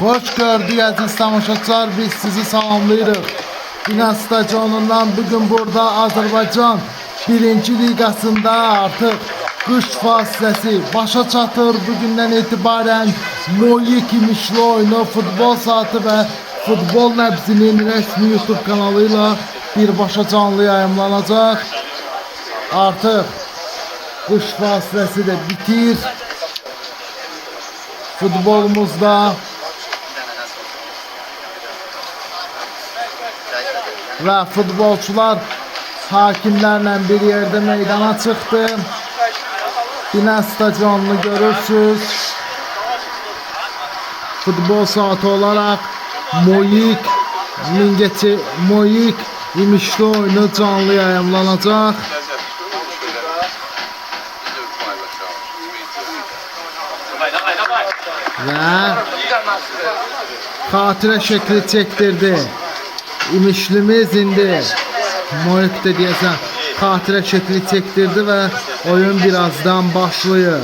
Hoş gördük əziz tamaşaçılar, biz sizi salamlayırıq. Bina stadionundan bugün burada Azərbaycan 1. ligasında artıq qış fasiləsi başa çatır. Bugündən etibarən Moyik imişli oyunu Futbol Saatı və Futbol Nəbzinin rəsmi YouTube kanalıyla birbaşa canlı yayımlanacaq. Artıq qış fasiləsi də bitir. Futbolumuzda ve futbolcular hakimlerle bir yerde meydana çıktı. Bina stadionunu görürsünüz. Futbol saati olarak Moyik imişli oyunu canlı yayımlanacak. Ve xatirə şekli çektirdi. İmişlimiz indi Moyik de deyəsən xatirə şekli çektirdi ve oyun birazdan başlıyor.